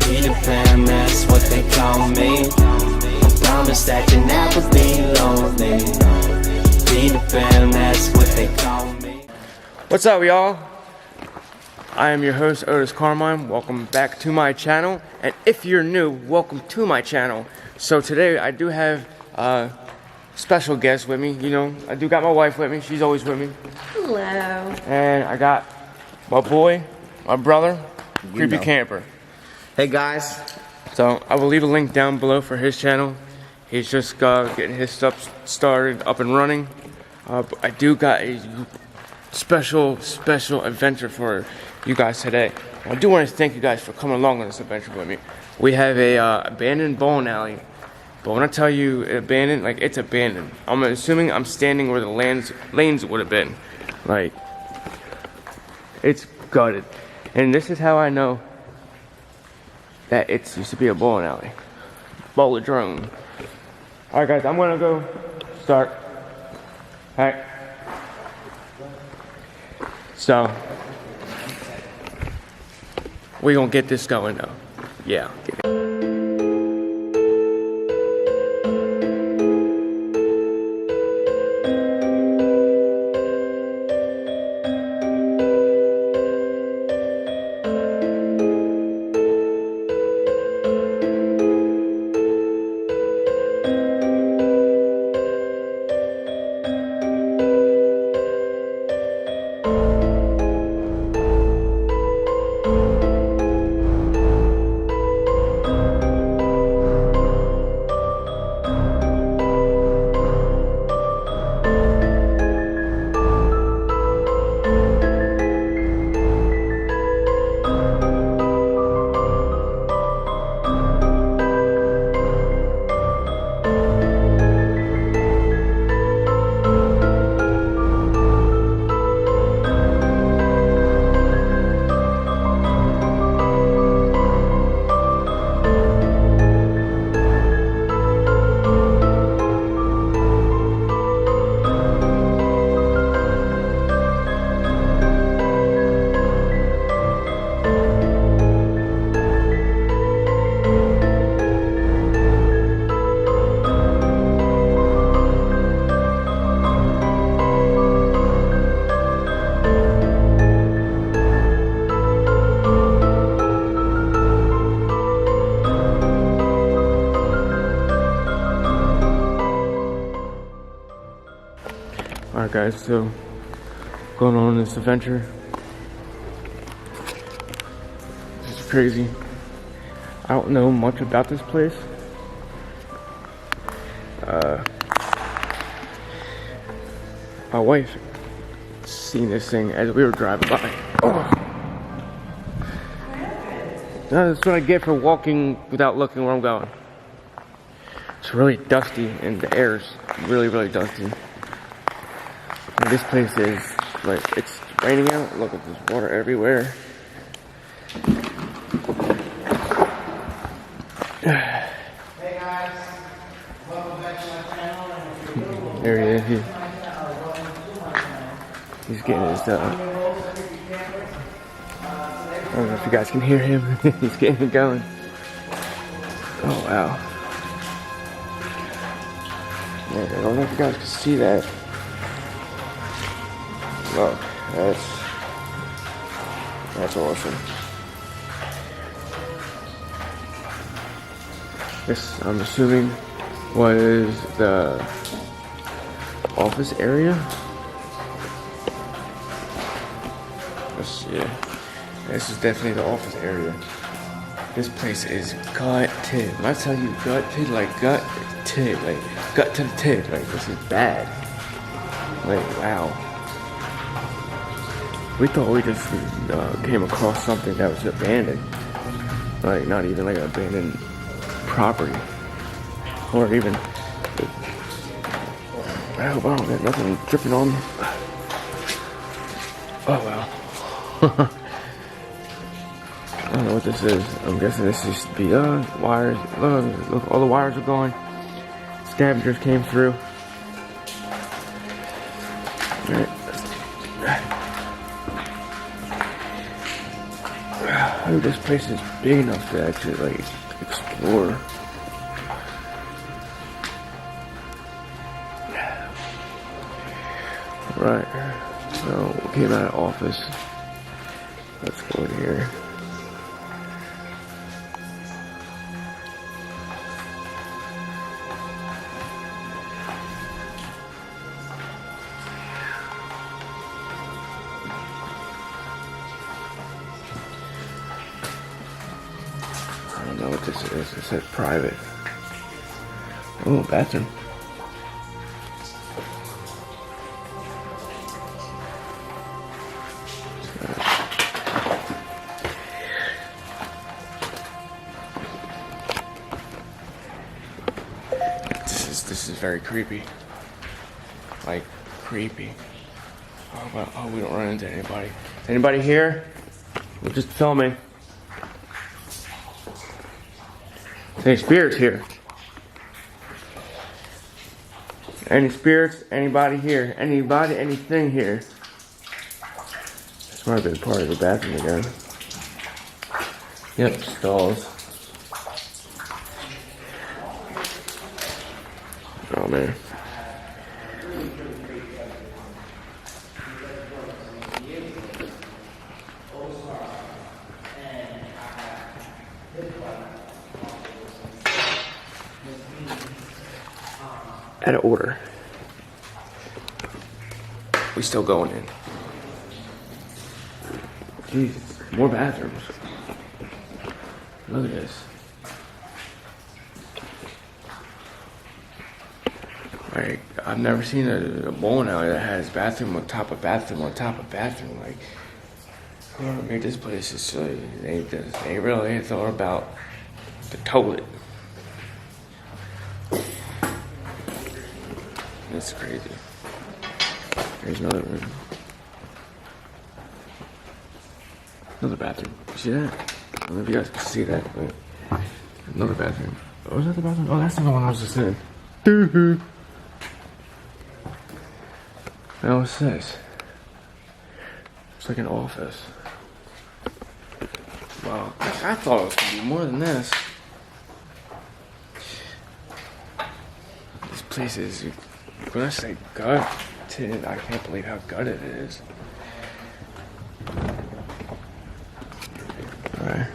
Peter Pan, that's what they call me. I promise that you'll never be lonely. Peter Pan, that's what they call me. What's up, y'all? I am your host, Otis Carmine. Welcome back to my channel. And if you're new, welcome to my channel. So today I do have a special guest with me. You know, I do got my wife with me. She's always with me. Hello. And I got my boy, my brother, Creepy Camper. Hey guys. So I will leave a link down below for his channel. He's just getting his stuff started, up and running. But I do got a special adventure for you guys today. I do want to thank you guys for coming along on this adventure with me. We have a abandoned bowling alley. But when I tell you abandoned, like, it's abandoned. I'm assuming I'm standing where the lanes would have been. Like, it's gutted. And this is how I know that it used to be a bowling alley. Bowl-a-drone. Alright guys, I'm gonna go start. Alright. So, we gonna get this going though. Yeah. Alright guys, so going on this adventure. This is crazy. I don't know much about this place. My wife seen this thing as we were driving by. Oh. That's what I get for walking without looking where I'm going. It's really dusty and the air's really dusty. And this place is, like, it's raining out. Look at this water everywhere. Hey guys, welcome back to my channel. There he is. He's getting his, I don't know if you guys can hear him. He's getting it going. Oh, wow. Yeah, I don't know if you guys can see that. Look, that's awesome. This, I'm assuming, was the office area. Let's see. This is definitely the office area. This place is gutted. When I tell you gutted, like gut to the tit. Like, this is bad. Like, wow. We thought we just came across something that was abandoned. Like, not even like an abandoned property. Or even... I hope I don't get nothing dripping on me. Oh, wow. I don't know what this is. I'm guessing this used to be wires. Look, all the wires are gone. Scavengers came through. Alright. Oh, this place is big enough to actually like explore. Right, so we came out of office. Let's go in here. I don't know what this is. It says private. Oh, bathroom. This is very creepy. Like, creepy. Oh, well, oh, we don't run into anybody. Is anybody here? We're just filming. Any spirits here? Any spirits? Anybody here? Anybody? Anything here? This might have been part of the bathroom again. Yep, stalls. Oh man. Out of order. We still going in. Jesus, more bathrooms. Look at this. Like, I've never seen a bowling alley that has bathroom on top of bathroom on top of bathroom. Like, whoever made this place is they really thought about the toilet. That's crazy. There's another room. Another bathroom. You see that? I don't know if you guys can see that, but another bathroom. Oh, is that the bathroom? Oh, that's the one I was just in. Now what's this? It's like an office. Wow, I thought it was gonna be more than this. This place is, when I say gutted, I can't believe how gutted it is. Alright.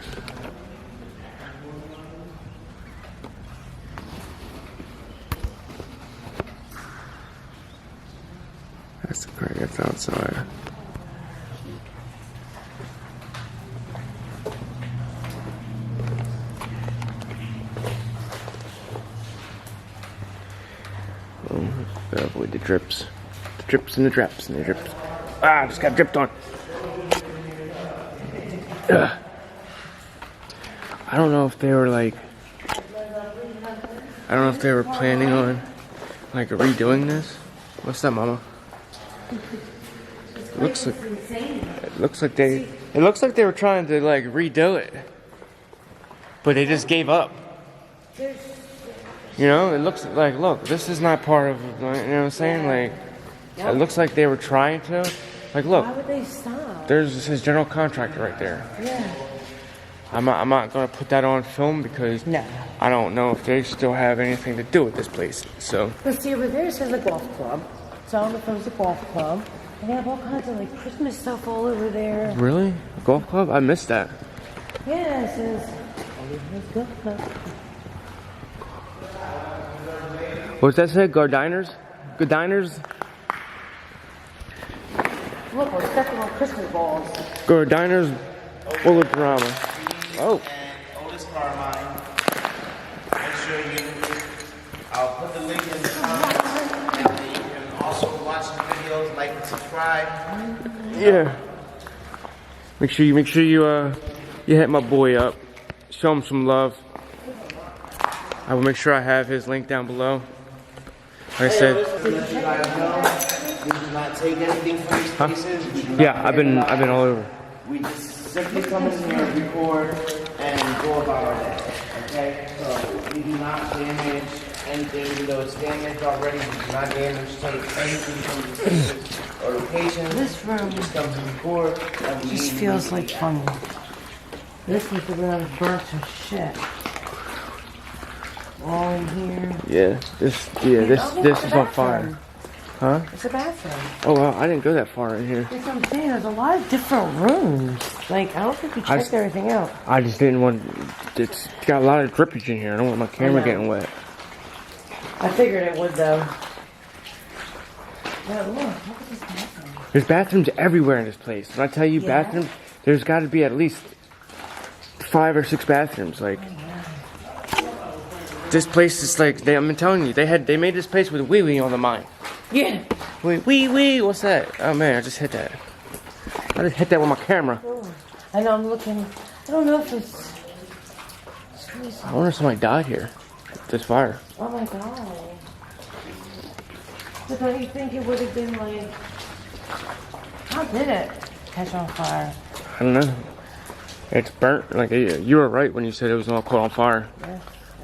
That's great, that's outside. Oh, gotta avoid the drips. The drips and the draps and the drips. Ah, I just got dripped on. Ugh. I don't know if they were like, I don't know if they were planning on like redoing this. What's that, Mama? It looks like they were trying to like redo it, but they just gave up. You know, it looks like, look, this is not part of, you know what I'm saying? Like, it looks like they were trying to. Like, look. Why would they stop? There's his general contractor right there. Yeah. I'm not gonna put that on film because No. I don't know if they still have anything to do with this place. So. But see, over there it says a golf club. So I don't know if it was a golf club. And they have all kinds of like Christmas stuff all over there. Really? A golf club? I missed that. Yeah, it says Oliver's Golf Club. What's that say? Gardiners? Good diners? Look, we're stepping on Christmas balls. Gardiners Olorama. Oh. And Otis Carmine. Make sure I'll put the link in the comments. And you can also watch the videos, like and subscribe. Yeah. Make sure you hit my boy up. Show him some love. I will make sure I have his link down below. Like I said. Let you guys know, we do not take anything from these places. Yeah, I've been all over. We just simply come in here, record, and go about our day. Okay? So we do not damage anything, even though it's damaged already. We do not take anything from these places or locations. This room Just come to record. And we just leave feels like fun. This was the one that burnt to shit. All in here. Yeah, this is on fire. Huh? It's a bathroom. Oh wow, I didn't go that far in here. That's what I'm saying. There's a lot of different rooms. Like, I don't think we checked everything out. I just didn't want. It's got a lot of drippage in here. I don't want my camera getting wet. I figured it would, though. Yeah, look at this bathroom. There's bathrooms everywhere in this place. When I tell you bathrooms, there's got to be at least 5 or 6 bathrooms. Like, this place is like, I'm telling you, they made this place with wee wee on the mind. Yeah. Wee, what's that? Oh man, I just hit that. I just hit that with my camera. Oh. I know, I'm looking. I don't know if it's. I wonder if somebody died here. This fire. Oh my god. But don't you think it would have been like. How did it catch on fire? I don't know. It's burnt. Like, you were right when you said it was all caught on fire. Yeah.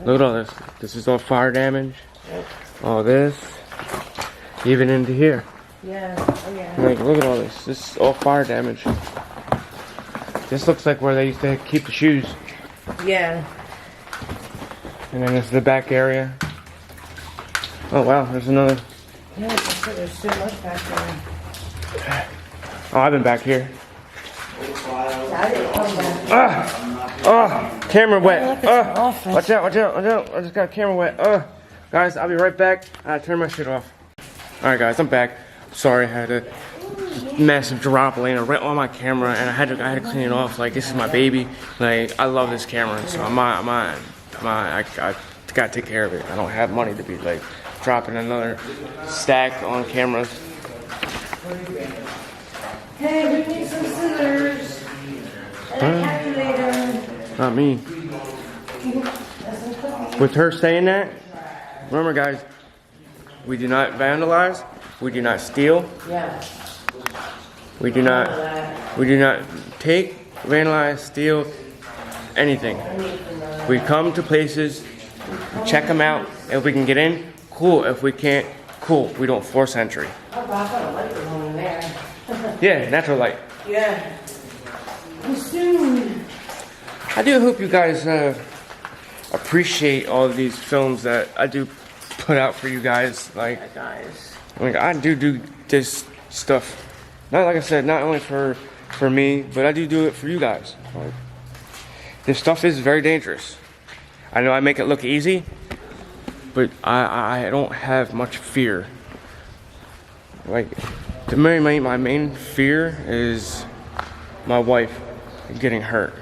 Look at all this. This is all fire damage. Yep. All this. Even into here. Yeah. Oh yeah. Like, look at all this. This is all fire damage. This looks like where they used to keep the shoes. Yeah. And then this is the back area. Oh wow, there's another. Yeah, there's so much back there. Oh, I've been back here. I didn't come back. Oh, camera wet. Look, it's an office. Watch out. I just got camera wet. Guys, I'll be right back. I turn my shit off. Alright guys, I'm back. Sorry, I had a massive drop laying right on my camera and I had to clean it off. Like, this is my baby. Like, I love this camera, so I gotta take care of it. I don't have money to be like dropping another stack on cameras. Hey, we need some scissors. And a calculator. Not me. With her saying that, remember guys, we do not vandalize, we do not steal, Yeah. we do not take, vandalize, steal, anything. We come to places, we check them out, if we can get in, cool. If we can't, cool. We don't force entry. Oh, God, I got a light going in there. Yeah, natural light. Yeah. Soon. I do hope you guys appreciate all of these films that I do put out for you guys. Like I do this stuff. Not like I said, not only for me, but I do it for you guys. Like, this stuff is very dangerous. I know I make it look easy, but I don't have much fear. Like, my main fear is my wife getting hurt.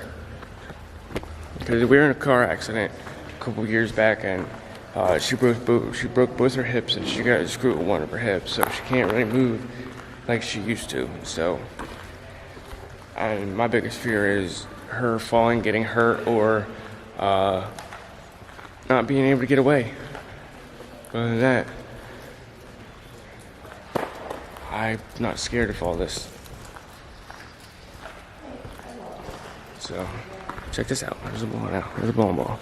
Because we were in a car accident a couple years back, and she broke both her hips, and she got a screw in one of her hips, so she can't really move like she used to. So, and my biggest fear is her falling, getting hurt, or not being able to get away. Other than that, I'm not scared of all this. So, check this out. There's a ball now. There's a bowling ball.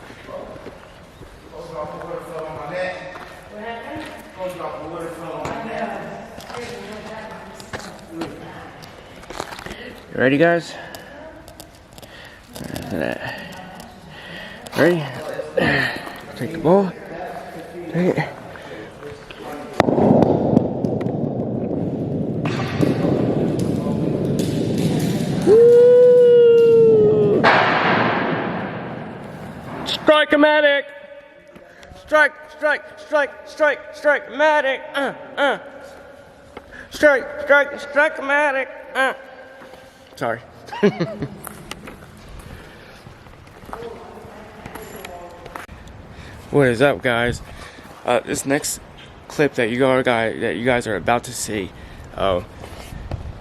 You ready, guys? Ready? Take the ball. Take it. Strike-o-matic! Strike-o-matic! Strike-o-matic! Sorry. What is up, guys? This next clip that you guys are about to see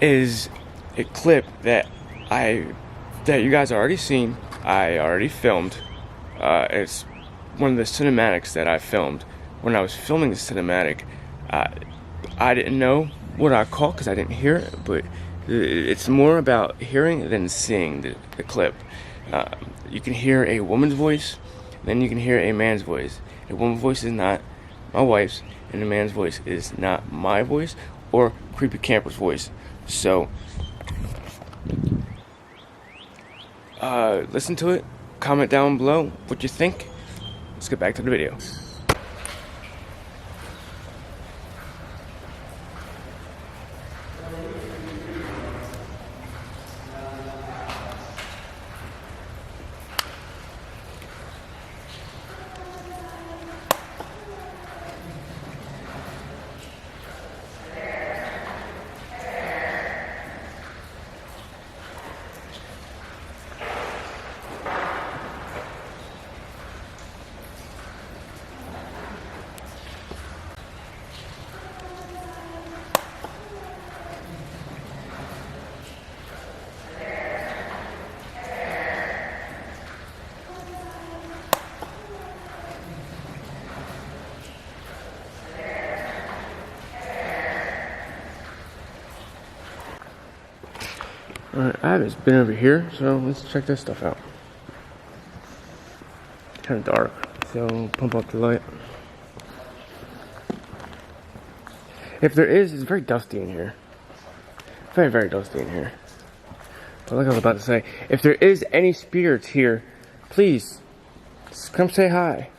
is a clip that you guys already seen. I already filmed. It's one of the cinematics that I filmed. When I was filming the cinematic, I didn't know what I caught because I didn't hear it, but it's more about hearing than seeing the clip. You can hear a woman's voice, then you can hear a man's voice. A woman's voice is not my wife's, and a man's voice is not my voice or Creepy Camper's voice. So, listen to it. Comment down below what you think. Let's get back to the video. Alright, I haven't been over here, so let's check this stuff out. Kind of dark, so pump up the light. If there is, it's very dusty in here. Very, very dusty in here. But like I was about to say, if there is any spirits here, please, just come say hi.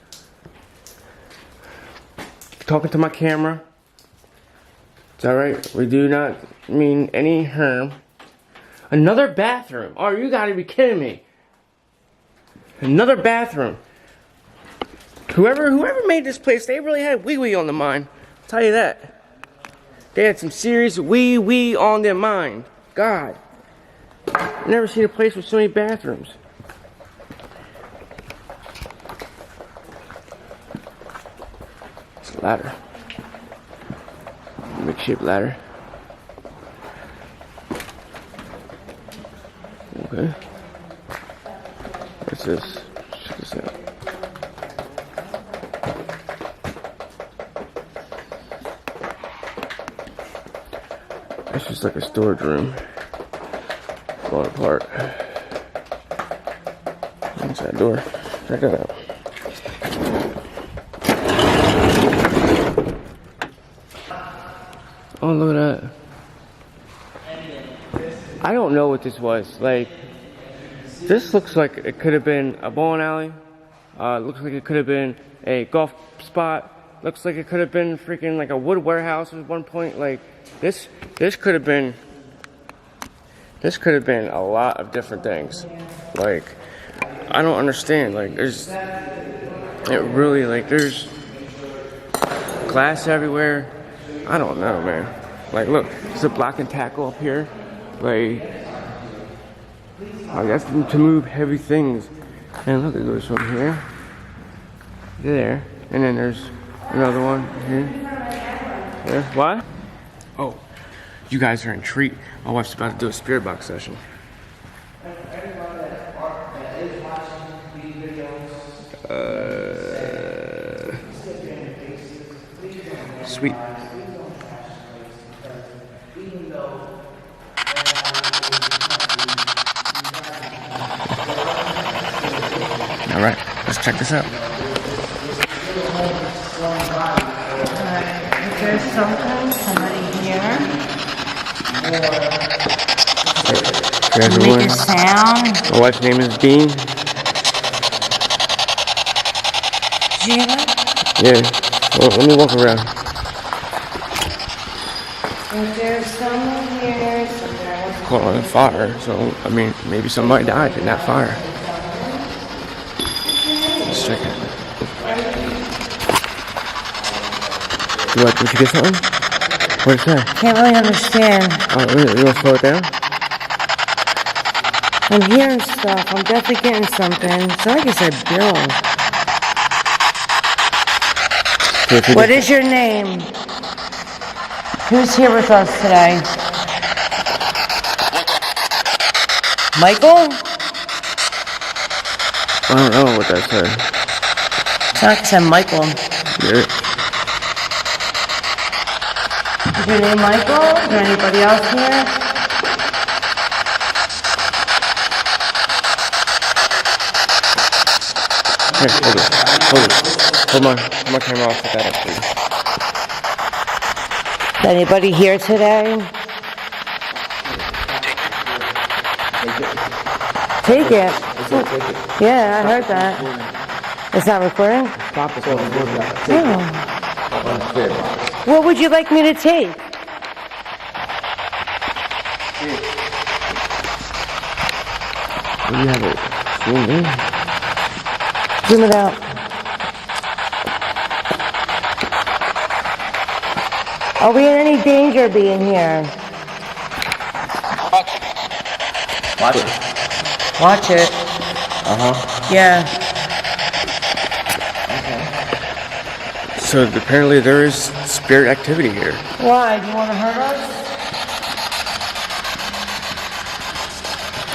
Talking to my camera. It's alright, we do not mean any harm. Another bathroom. Oh, you gotta be kidding me. Another bathroom. Whoever made this place, they really had wee-wee on the mind. I'll tell you that. They had some serious wee-wee on their mind. God. I've never seen a place with so many bathrooms. It's a ladder. Makeshift ladder. Okay. What's this? Check this out. It's just like a storage room. Falling apart. Inside door. Check it out. Oh, look at that. I don't know what this was. Like, this looks like it could have been a bowling alley. Looks like it could have been a golf spot. Looks like it could have been freaking like a wood warehouse at one point. Like, this could have been a lot of different things. Like, I don't understand. Like, there's glass everywhere. I don't know, man. Like, look, there's a block and tackle up here. Like, I guess to move heavy things. And look, it goes from here to there, and then there's another one here. There. What? Oh, you guys are in treat. My wife's about to do a spirit box session. Sweet. All right, let's check this out. If there's somebody here, make a sound. My wife's name is Bean. Sheila? Yeah, well, let me walk around. If there's someone here, somewhere. Caught on fire, so I mean, maybe somebody died in that fire. Let's check it. What? Did you get something? What is that? Can't really understand. Oh, you want to slow it down? I'm hearing stuff. I'm definitely getting something. So like I said, Bill. What is your name? Who's here with us today? Michael? I don't know what that said. It's not like I said Michael. Yeah. Is your name Michael? Is there anybody else here? Here, hold it. Hold my camera off with that up, please. Is anybody here today? Take it. It's a ticket. Yeah, I heard that. It's not recording? Stop the phone. Oh. What would you like me to take? You have it zoomed in. Zoom it out. Are we in any danger of being here? Watch it. Watch it. Yeah. So apparently there is spirit activity here. Why? Do you want to hurt us?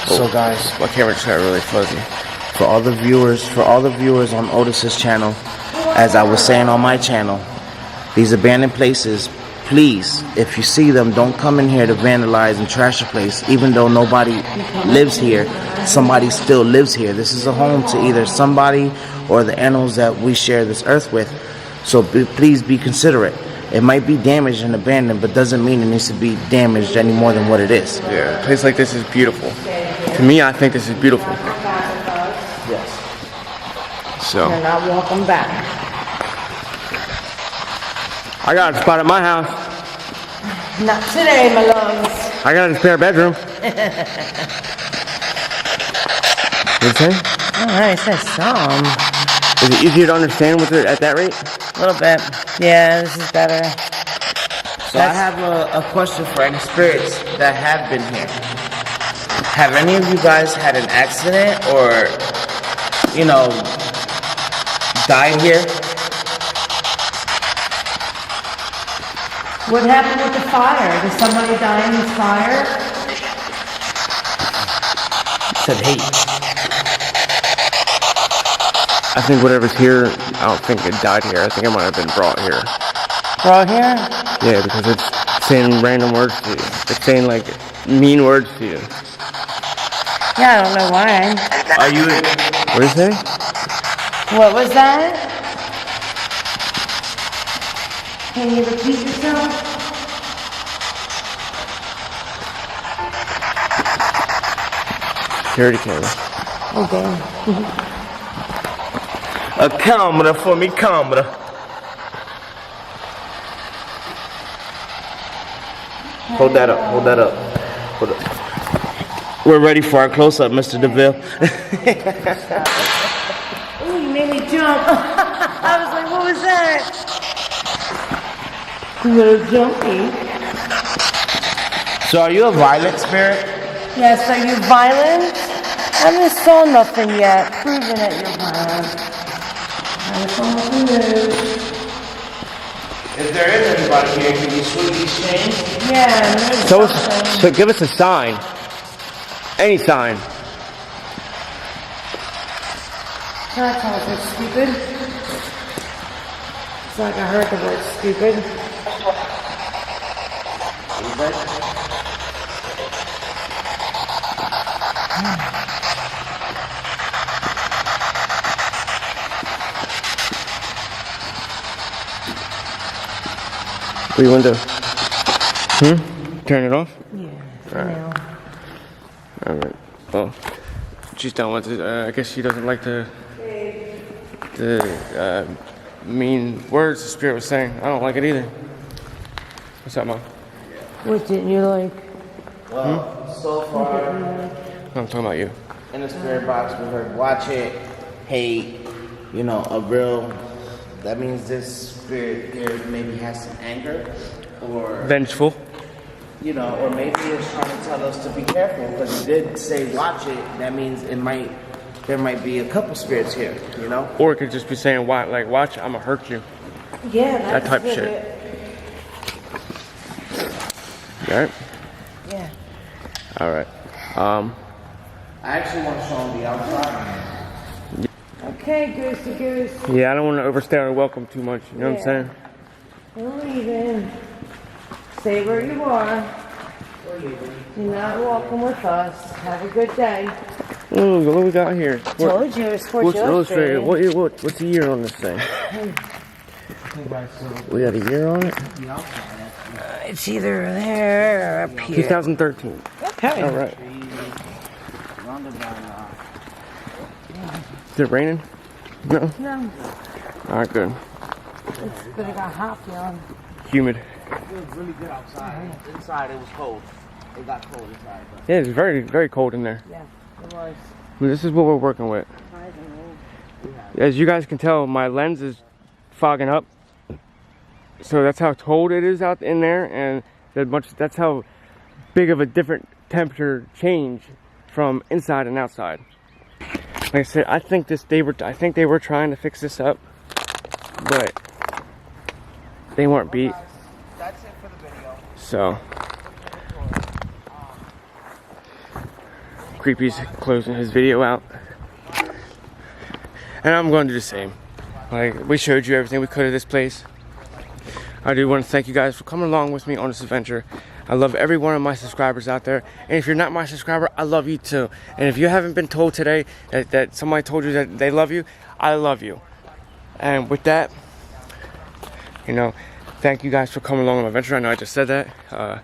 So guys, My camera just got really fuzzy. for all the viewers on Otis's channel, as I was saying on my channel, these abandoned places, please, if you see them, don't come in here to vandalize and trash a place. Even though nobody lives here, somebody still lives here. This is a home to either somebody or the animals that we share this earth with. So please be considerate. It might be damaged and abandoned, but doesn't mean it needs to be damaged any more than what it is. Yeah, a place like this is beautiful. To me, I think this is beautiful. Yes. So You're not welcome back. I got a spot at my house. Not today, my loves. I got a spare bedroom. What you saying? All right, said some. Is it easier to understand with it at that rate? A little bit. Yeah, this is better. So I have a question for any spirits that have been here. Have any of you guys had an accident or, you know, died here? What happened with the fire? Did somebody die in this fire? Said hate. I think whatever's here, I don't think it died here. I think it might have been brought here. Brought here? Yeah, because it's saying random words to you. It's saying like mean words to you. Yeah, I don't know why. Are you? What did you say? What was that? Can you repeat yourself? Security camera. Okay. A camera for me, camera. Hold that up. Hold that up. Hold up. We're ready for our close-up, Mr. DeVille. Ooh, you made me jump. I was like, what was that? A little jumpy. So, are you a violent spirit? Yes, are you violent? I haven't saw nothing yet proving that you're violent. I saw nothing new. If there is anybody here, can you switch these chains? Yeah, maybe So, something. so give us a sign. Any sign. Can I tell us it's stupid? It's like I heard the word stupid. What do you want to do? Turn it off? Yeah, for now. Alright. Well, she's done with it. I guess she doesn't like the mean words the spirit was saying. I don't like it either. What's up, Mom? What didn't you like? Well, so far, I'm talking about you. in the spirit box, we heard watch it, hate, you know, a real. That means this spirit here maybe has some anger, or Vengeful. you know, or maybe it's trying to tell us to be careful because he did say watch it. That means there might be a couple spirits here, you know. Or it could just be saying, watch, I'm gonna hurt you. Yeah, That type of good. shit. You alright? Yeah. Alright. I actually want to show him the outside. Okay, Goosey Goose. Yeah, I don't want to overstay our welcome too much. You know what I'm saying? We're leaving. Stay where you are. You're not welcome with us. Have a good day. Ooh, look what we got here. Told you, Sports What's illustrated? Illustrated. What's the year on this thing? We got a year on it? It's either there or up here. 2013. Okay. Alright. Roundabout Is it raining? No? No. Alright, good. But it got hot feeling. Humid. It was really good outside. Inside it was cold. It got cold inside. But Yeah, it's very, very cold in there. Yeah, it was. But this is what we're working with. As you guys can tell, my lens is fogging up. So that's how cold it is out in there, and that's how big of a different temperature change from inside and outside. Like I said, I think they were trying to fix this up, but they weren't beat. that's it for the video. So Creepy's closing his video out, and I'm going to do the same. Like, we showed you everything we could of this place. I do want to thank you guys for coming along with me on this adventure. I love every one of my subscribers out there, and if you're not my subscriber, I love you too. And if you haven't been told today that somebody told you that they love you, I love you. And with that, you know, thank you guys for coming along on my adventure. I know I just said that.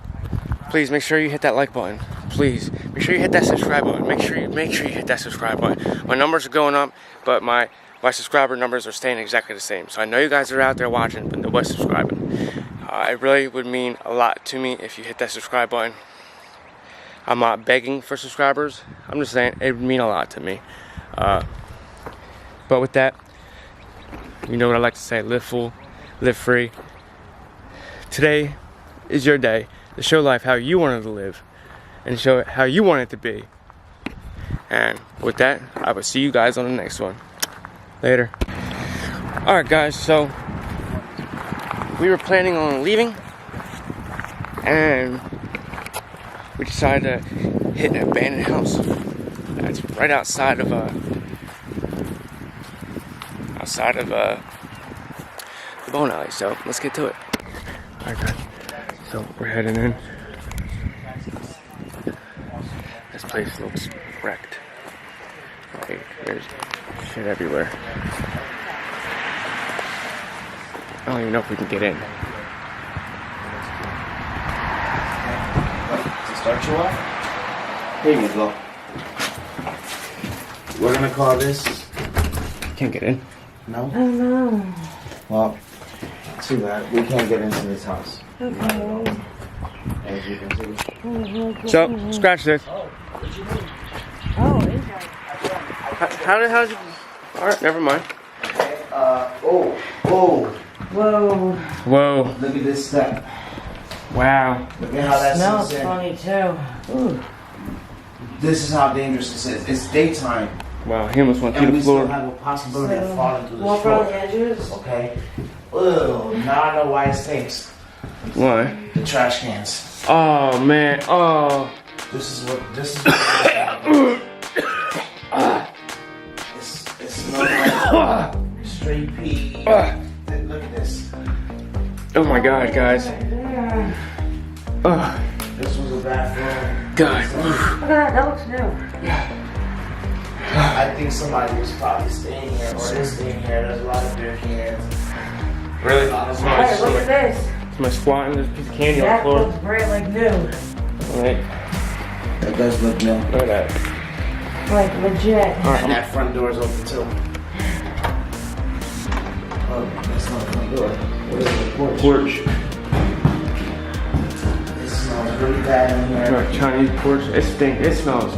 Please make sure you hit that like button. Please make sure you hit that subscribe button. Make sure you hit that subscribe button. My numbers are going up, but my subscriber numbers are staying exactly the same. So I know you guys are out there watching, but nobody's subscribing. It really would mean a lot to me if you hit that subscribe button. I'm not begging for subscribers. I'm just saying it would mean a lot to me. But with that, you know what I like to say: live full, live free. Today is your day to show life how you want it to live, and show it how you want it to be. And with that, I will see you guys on the next one. Later. Alright guys, so we were planning on leaving, and we decided to hit an abandoned house that's right outside of the bowling alley. So let's get to it. Alright guys, so we're heading in. This place looks wrecked. Like, there's shit everywhere. I don't even know if we can get in. To start you off, here you go. We're gonna call this. Can't get in. No? Oh no. Well, too bad. We can't get into this house. Okay. As you can see. So, scratch this. Oh, is that? How'd you... Alright, never mind. Oh. Whoa. Whoa. Look at this step. Wow. Look at how that Smells sinks in. funny too. Ooh. This is how dangerous this is. It's daytime, Wow, he almost went through and the we still floor. have a possibility of falling through the Walk around the floor. edges. Okay. Ugh. Now I know why it stinks. Why? The trash cans. Oh, man. Oh. This is what it smells like straight pee. Look at this. Oh my god, guys. Oh, This was a bathroom. God. Look at that. That looks new. I think somebody was probably staying here or is staying here. There's a lot of beer cans. Really? Hey, look at this. Somebody squatting, there's a piece of candy on the That floor. looks great, like new. Alright, That does look new. look at that. Like legit. Alright, And that front door is open too. Oh, that's not the front door. What is it? porch. It smells really bad in here. Alright, Chinese porch. It stinks. It smells.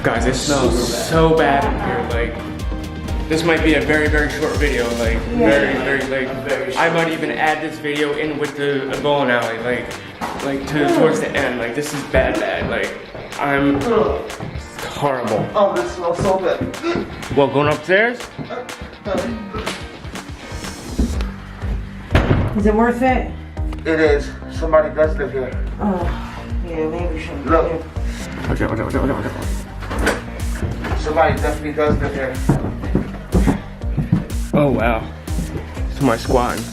Guys, it smells so bad in here. Like, this might be a very, very short video. Like, very, I might even add this video in with the bowling alley. Like towards the end. Like, this is bad. Like, I'm horrible. Oh, this smells so bad. Well, going upstairs? Is it worth it? It is. Somebody does live here. Oh, yeah, maybe we should. Look. Watch out. Somebody definitely does live here. Oh, wow. Somebody squatting.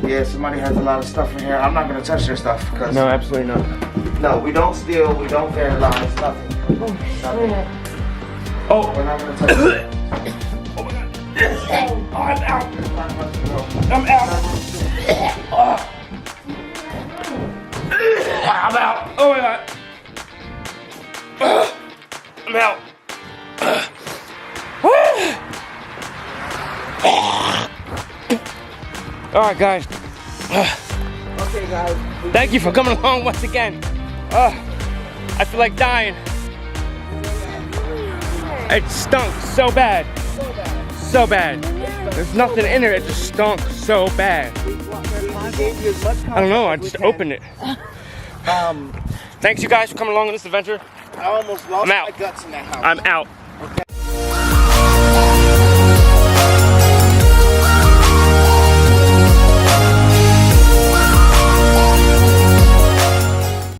Yeah, somebody has a lot of stuff in here. I'm not gonna touch their stuff because No, absolutely not. no, we don't steal, we don't vandalize, nothing. Oh, shit. Oh, We're not gonna touch it. I'm out. I'm out. Oh my god. I'm out. All right, guys. Okay, guys. Thank you for coming along once again. I feel like dying. It stunk so bad. So bad. There's nothing in there. It just stunk so bad. I don't know. I just opened it. Thanks you guys for coming along on this adventure. I almost lost I'm out. my guts in that house. I'm out.